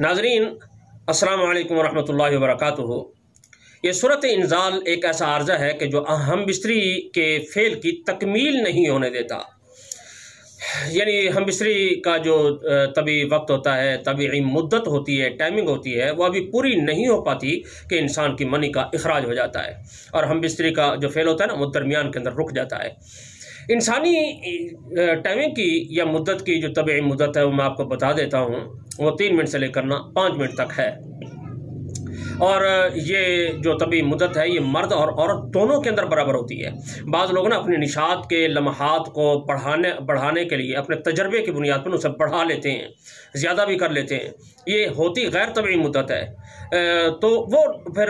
नाज़रीन अस्सलाम वालेकुम वरहमतुल्लाहि वबरकातुहू। ये सूरत इंज़ाल एक ऐसा आर्ज़ा है कि जो हम बिस्तरी के फ़ेल की तकमील नहीं होने देता। यानी हम बिस्तरी का जो तभी वक्त होता है, तभी मुद्दत होती है, टाइमिंग होती है, वो अभी पूरी नहीं हो पाती कि इंसान की मनी का इखराज हो जाता है और हम बिस्तरी का जो फ़ेल होता है ना, वो दरमियान के अंदर रुक जाता है। इंसानी टाइमिंग की या मुद्दत की जो तबीई मुद्दत है वो मैं आपको बता देता हूँ। वो 3 मिनट से लेकर 5 मिनट तक है। और ये जो तबीई मुद्दत है ये मर्द और औरत दोनों के अंदर बराबर होती है। बाज़ लोग ना अपनी निशात के लम्हात को बढ़ाने के लिए अपने तजर्बे की बुनियाद पर उसे बढ़ा लेते हैं, ज़्यादा भी कर लेते हैं। ये होती गैर तबीई मुद्दत है। तो वो फिर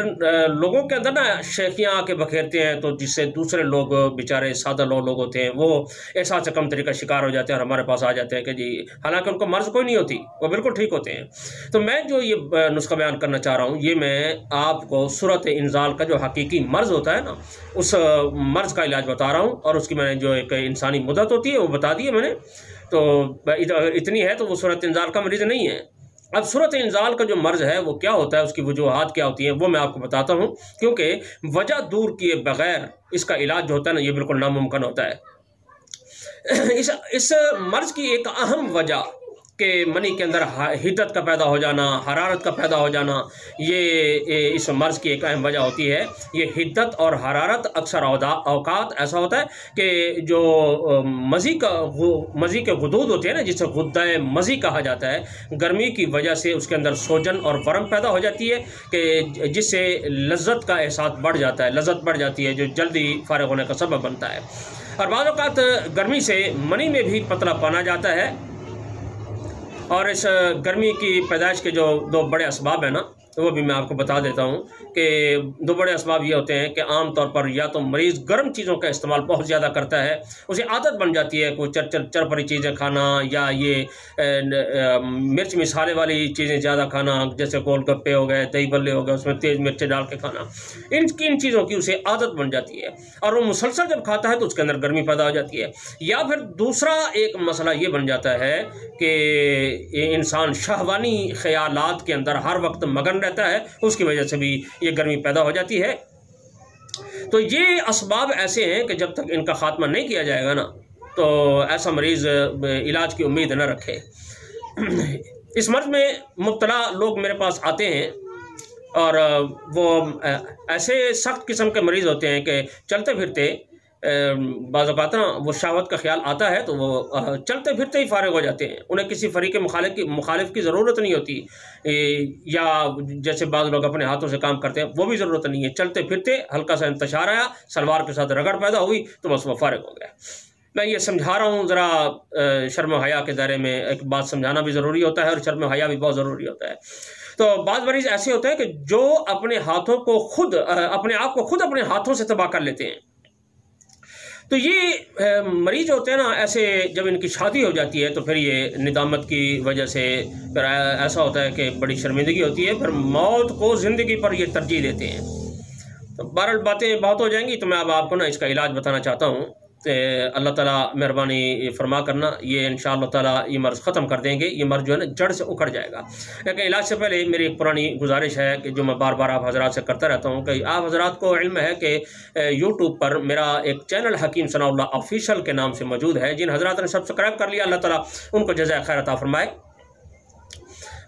लोगों के अंदर ना शेखियाँ आके बखेरते हैं, तो जिससे दूसरे लोग बेचारे सादा लोग होते हैं वो एहसास कमतरी का शिकार हो जाते हैं और हमारे पास आ जाते हैं कि जी हालांकि उनको मर्ज़ कोई नहीं होती, वो बिल्कुल ठीक होते हैं। तो मैं जो ये नुस्खा बयान करना चाह रहा हूँ, ये मैं आपको सूरत इंज़ाल का जो हकीकी मर्ज़ होता है ना, उस मर्ज़ का इलाज बता रहा हूँ। और उसकी मैंने जो एक इंसानी मुद्दत होती है वो बता दी है मैंने। तो अगर इतनी है तो वो सूरत इंज़ाल का मरीज़ नहीं है। अब सूरत इंज़ाल का जो मर्ज़ है वो क्या होता है, उसकी वजूहात क्या होती हैं, वो मैं आपको बताता हूँ, क्योंकि वजह दूर किए बगैर इसका इलाज जो होता है ना, ये बिल्कुल नामुमकिन होता है। इस मर्ज़ की एक अहम वजह कि मनी के अंदर हिद्दत का पैदा हो जाना, हरारत का पैदा हो जाना, ये इस मर्ज़ की एक अहम वजह होती है। ये हिद्दत और हरारत अक्सर औकात ऐसा होता है कि जो मज़ी के गुदूद होते हैं ना, जिसे गुद्दा मज़ी कहा जाता है, गर्मी की वजह से उसके अंदर सोजन और वरम पैदा हो जाती है कि जिससे लज्जत का एहसास बढ़ जाता है, लज्जत बढ़ जाती है, जो जल्दी फारिग होने का सबब बनता है। और बाज़ औक़ात गर्मी से मनी में भी पतला पाना जाता है। और इस गर्मी की पैदाइश के जो 2 बड़े असबाब हैं ना, वो भी मैं आपको बता देता हूँ कि 2 बड़े असबाब ये होते हैं कि आम तौर पर या तो मरीज़ गर्म चीज़ों का इस्तेमाल बहुत ज़्यादा करता है, उसे आदत बन जाती है कोई चरपरी चीज़ें खाना, या ये मिर्च मिसाले वाली चीज़ें ज़्यादा खाना, जैसे गोलगप्पे हो गए, दही बल्ले हो गए, उसमें तेज़ मिर्चें डाल के खाना, इन चीज़ों की उसे आदत बन जाती है और वो मुसलसल जब खाता है तो उसके अंदर गर्मी पैदा हो जाती है। या फिर दूसरा एक मसला ये बन जाता है कि इंसान शहवानी ख्यालात के अंदर हर वक्त मगन रहता है, उसकी वजह से भी ये गर्मी पैदा हो जाती है। तो ये असबाब ऐसे हैं कि जब तक इनका खात्मा नहीं किया जाएगा ना, तो ऐसा मरीज़ इलाज की उम्मीद न रखे। इस मर्ज़ में मुब्तला लोग मेरे पास आते हैं और वो ऐसे सख्त किस्म के मरीज़ होते हैं कि चलते फिरते बाज़ औक़ात ना वो शहवत का ख्याल आता है तो वो चलते फिरते ही फारिग हो जाते हैं। उन्हें किसी फ़रीक़ मुखालिफ की ज़रूरत नहीं होती, या जैसे बाज़ लोग अपने हाथों से काम करते हैं वो भी ज़रूरत नहीं है। चलते फिरते हल्का सा इंतशार आया, सलवार के साथ रगड़ पैदा हुई तो बस वो फारिग हो गया। मैं ये समझा रहा हूँ, ज़रा शर्म हया के दायरे में एक बात समझाना भी ज़रूरी होता है और शर्म हया भी बहुत ज़रूरी होता है। तो बाज़ मरीज़ ऐसे होते हैं कि जो अपने हाथों को खुद अपने आप को खुद अपने हाथों से तबाह कर लेते हैं। तो ये मरीज़ होते हैं ना, ऐसे जब इनकी शादी हो जाती है तो फिर ये निदामत की वजह से फिर ऐसा होता है कि बड़ी शर्मिंदगी होती है, फिर मौत को ज़िंदगी पर ये तरजीह देते हैं। तो बहरहाल बातें बहुत हो जाएंगी, तो मैं अब आपको ना इसका इलाज बताना चाहता हूँ। अल्लाह ताला मेहरबानी फरमा करना, ये इंशाअल्लाह ताला ये मर्ज़ ख़त्म कर देंगे। ये मर्ज़ जो है ना जड़ से उखड़ जाएगा। लेकिन इलाज से पहले मेरी एक पुरानी गुजारिश है कि जो मैं बार बार आप हज़रात से करता रहता हूँ, कि आप हज़रात को इल्म है कि यूट्यूब पर मेरा एक चैनल हकीम सनाउल्लाह ऑफिशियल के नाम से मौजूद है। जिन हज़रात ने सब्सक्राइब कर लिया, अल्लाह ताला उनको जज़ाए खैर अता फरमाए।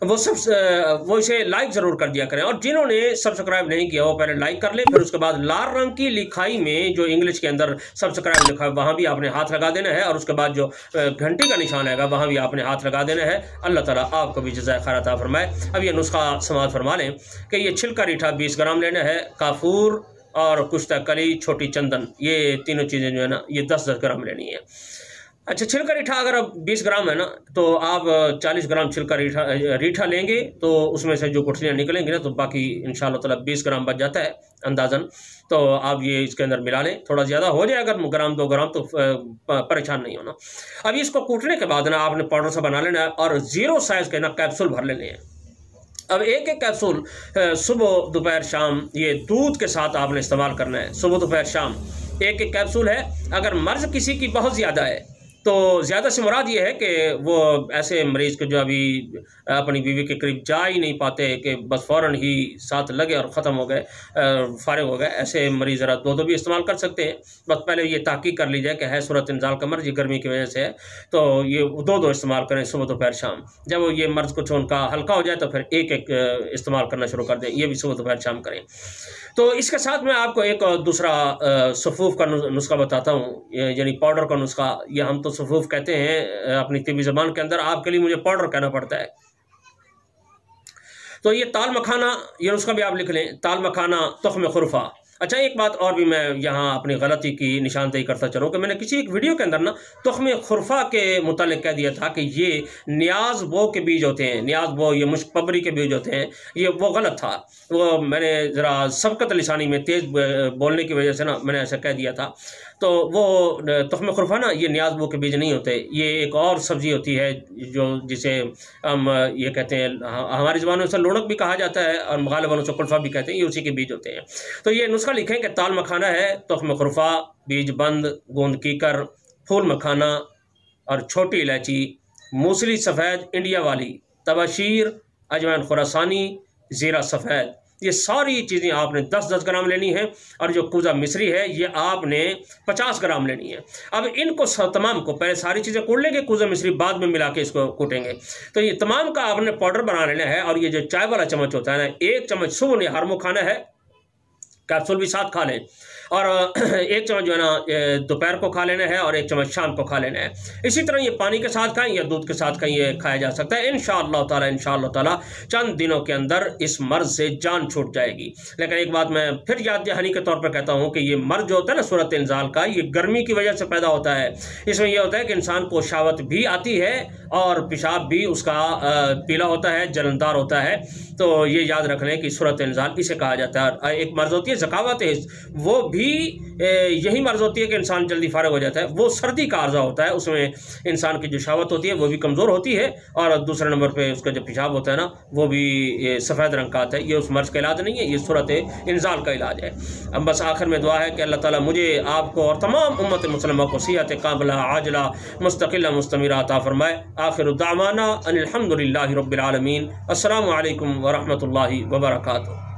वो इसे लाइक ज़रूर कर दिया करें, और जिन्होंने सब्सक्राइब नहीं किया वो पहले लाइक कर लें। फिर उसके बाद लाल रंग की लिखाई में जो इंग्लिश के अंदर सब्सक्राइब लिखा है वहाँ भी आपने हाथ लगा देना है, और उसके बाद जो घंटी का निशान है वहाँ भी आपने हाथ लगा देना है। अल्लाह ताला आपको भी जज़ाए खैर अता फरमाए। अब ये नुस्खा समाअत फरमा लें कि ये छिलका रीठा 20 ग्राम लेना है, काफूर और कुश्ता कली, छोटी चंदन, ये तीनों चीज़ें जो है ना ये 10-10 ग्राम लेनी है। अच्छा, छिलका रीठा अगर अब 20 ग्राम है ना, तो आप 40 ग्राम छिलका रीठा लेंगे, तो उसमें से जो गुठलियाँ निकलेंगी ना, तो बाकी इंशाअल्लाह ताला 20 ग्राम बच जाता है अंदाज़न। तो आप ये इसके अंदर मिला लें, थोड़ा ज़्यादा हो जाए अगर ग्राम 2 ग्राम तो परेशान नहीं होना। अब इसको कूटने के बाद ना आपने पाउडर सा बना लेना है और 0 साइज़ के ना कैप्सूल भर लेने हैं। अब एक कैप्सूल सुबह दोपहर शाम ये दूध के साथ आपने इस्तेमाल करना है। सुबह दोपहर शाम एक कैप्सूल है। अगर मर्ज़ किसी की बहुत ज़्यादा है تو زیادہ سے مراد یہ ہے کہ وہ ایسے مریض کے جو ابھی اپنی بیوی کے قریب جا ہی نہیں پاتے کہ بس فوراً ہی ساتھ لگے اور ختم ہو گئے، فارغ ہو گئے، ایسے مریض ذرا دو بھی استعمال کر سکتے ہیں۔ بس پہلے یہ تحقیق کر لی جائے کہ ہے صورت انزال کا مرض، یہ گرمی کی وجہ سے ہے، تو یہ دو استعمال کریں، صبح دوپہر شام۔ جب یہ مرض کچھ ان کا ہلکا ہو جائے تو پھر ایک استعمال کرنا شروع کر دیں، یہ بھی صبح دوپہر شام کریں۔ تو اس کے ساتھ میں آپ کو ایک دوسرا صفوف کا نسخہ بتاتا ہوں، یعنی پاؤڈر کا نسخہ۔ یہ ہم تو صفوف کہتے ہیں اپنی طبی زبان کے اندر، آپ کے لیے مجھے پاؤڈر کہنا پڑتا ہے۔ تو یہ تال مکھانہ، یہ نسخہ بھی آپ لکھ لیں، تال مکھانہ تخم خرفہ۔ اچھا، ایک بات اور بھی میں یہاں اپنی غلطی کی نشاندہی کرتا چلوں کہ میں نے کسی ایک ویڈیو کے اندر نا تخم خرفہ کے متعلق کہہ دیا تھا کہ یہ نیاز بو کے بیج ہوتے ہیں، نیاز بو یہ مشک پبری کے بیج ہوتے ہیں، یہ وہ غلط تھا۔ وہ میں نے ذرا سبقت لسانی میں تیز بولنے کی وجہ سے نا میں نے ایسا کہہ دیا تھا۔ تو وہ تخم خرفہ نا یہ نیاز بو کے بیج نہیں ہوتے، یہ ایک اور سبزی ہوتی ہے جو جسے ہم یہ کہتے ہیں، ہماری زبانوں سے لوڑک بھی کہا جاتا ہے اور غالباً سے خلفہ بھی کہتے ہیں، یہ اسی کے بیج ہوتے ہیں۔ تو یہ نسخہ لکھیں کہ تال مکھانہ ہے، تخم خرفہ، بیج بند، گوند کیکر، پھول مکھانہ اور چھوٹی الائچی، موسلی سفید انڈیا والی، تباشیر، اجوائن خراسانی، زیرہ سفید، یہ ساری چیزیں آپ نے 10 گرام لینی ہے، اور جو کوزہ مصری ہے یہ آپ نے 50 گرام لینی ہے۔ اب ان کو تمام کو پہلے ساری چیزیں کوٹ لیں گے، کوزہ مصری بعد میں ملا کے اس کو کوٹیں گے۔ تو یہ تمام کا آپ نے پاؤڈر بنا لینا ہے، اور یہ جو چائے والا چمچ ہوتا ہے نا، 1 چمچ صبح نہار میں کھانا ہے، کیپسول بھی ساتھ کھا لیں، اور 1 چمچ جو ہے نا دوپہر کو کھا لینا ہے، اور 1 چمچ شام کو کھا لینا ہے۔ اسی طرح یہ پانی کے ساتھ کھائیں یا دودھ کے ساتھ کھائیں، یہ کھایا جا سکتا ہے انشاءاللہ تعالی چند دنوں کے اندر اس مرض سے جان چھوٹ جائے گی۔ لیکن ایک بات میں پھر یاد دہانی کے طور پر کہتا ہوں کہ یہ مرض جو ہوتا ہے نا صورت انزال کا، یہ گرمی کی وجہ سے پیدا ہوتا ہے۔ اس میں یہ ہوتا ہے کہ انسان کو شہوت بھی آتی ہے اور پیشاب بھی اس کا پیلا ہوتا ہے، جلندار ہوتا ہے۔ تو یہ یاد رکھ لیں کہ صورت انزال اسے کہا جاتا ہے۔ ایک مرض ہوتی ہے ذکاوت، وہ بھی یہی مرض ہوتی ہے کہ انسان جلدی فارغ ہو جاتا ہے، وہ سردی کا عارضہ ہوتا ہے، اس میں انسان کی جو شہوت ہوتی ہے وہ بھی کمزور ہوتی ہے، اور دوسرے نمبر پہ اس کا جو پیشاب ہوتا ہے نا وہ بھی سفید رنگ کا آتا ہے۔ یہ اس مرض کا علاج نہیں ہے، یہ صورت انزال کا علاج ہے۔ اب بس آخر میں دعا ہے کہ اللہ تعالیٰ مجھے، آپ کو اور تمام امت مسلمہ کو صحت کاملہ عاجلہ مستقلہ مستمرہ عطا فرمائے۔ آخر دعوانا ان الحمد للہ رب العالمین۔ السلام علیکم ورحمۃ اللہ وبرکاتہ۔